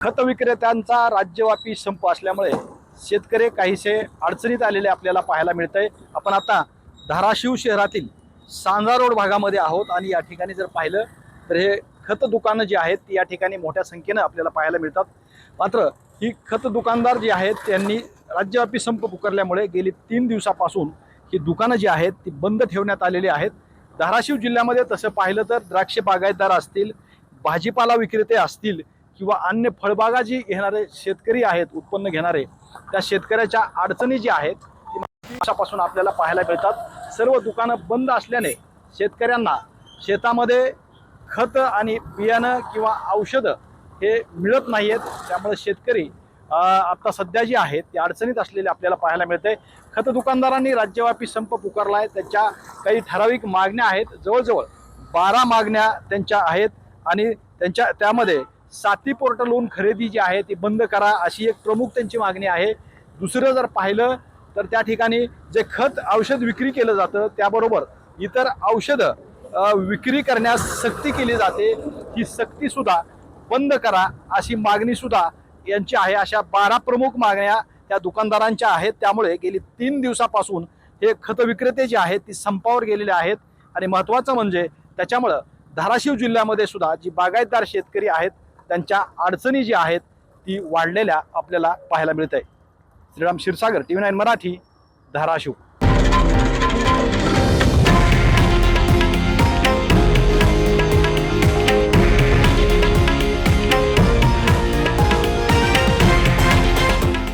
खत विक्रेत्यांचा राज्यव्यापी संप असल्यामुळे शेतकरी काहीसे अडचणीत आलेले आपल्याला पाहायला मिळतंय। आपण आता धाराशिव शहरातील सांजा रोड भागामध्ये आहोत आणि या ठिकाणी जर पाहिलं तर हे खत दुकानं जी आहेत ती या ठिकाणी मोठ्या संख्येने आपल्याला पाहायला मिळतात। मात्र ही खत दुकानदार जी आहेत त्यांनी राज्यव्यापी संप पुकारल्यामुळे गेली 3 दिवसापासून ही दुकानं जी आहेत ती बंद ठेवण्यात आलेली आहेत। धाराशिव जिल्ह्यामध्ये तसं पाहिलं तर द्राक्ष बागायतदार असतील, भाजीपाला विक्रेते असतील किंवा अन्य फळबागा जी घेणारे शेतकरी आहेत, उत्पन्न घेणारे, त्या शेतकऱ्याच्या अडचणी जी आहेत ती दिवसापासून आपल्याला पाहायला मिळतात। सर्व दुकानं बंद असल्याने शेतकऱ्यांना शेतामध्ये खत आणि बियाणं किंवा औषधं हे मिळत नाहीत। त्यामुळे शेतकरी आता सध्या जी आहेत ती अडचणीत असलेले आपल्याला पाहायला मिळते। खत दुकानदारांनी राज्यव्यापी संप पुकारलाय। त्याच्या काही ठराविक मागण्या आहेत, जवळजवळ 12 मागण्या त्यांच्या आहेत आणि त्यामध्ये साती पोर्टलहून खरेदी जी आहे ती बंद करा अशी एक प्रमुख त्यांची मागणी आहे। दुसरं जर पाहिलं तर त्या ठिकाणी जे खत औषध विक्री केलं जातं त्याबरोबर इतर औषधं विक्री करण्यास सक्ती केली जाते, ही सक्ती सुद्धा बंद करा अशी मागणी सुद्धा यांची आहे। अशा 12 प्रमुख मागण्या त्या दुकानदारांच्या आहेत। त्यामुळे गेली 3 दिवसापासून हे खत विक्रेते जे आहेत ती संपावर गेलेले आहेत आणि महत्त्वाचं म्हणजे त्याच्यामुळं धाराशिव जिल्ह्यामध्ये सुद्धा जी बागायतदार शेतकरी आहेत त्यांच्या अडचणी जी आहेत ती वाढलेल्या आपल्याला पाहायला मिळत आहे। श्रीराम क्षीरसागर, TV9 मराठी, धाराशिव।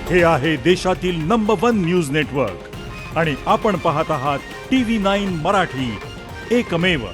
हे आहे देशातील नंबर 1 न्यूज नेटवर्क आणि आपण पाहत आहात TV9 मराठी, एकमेव।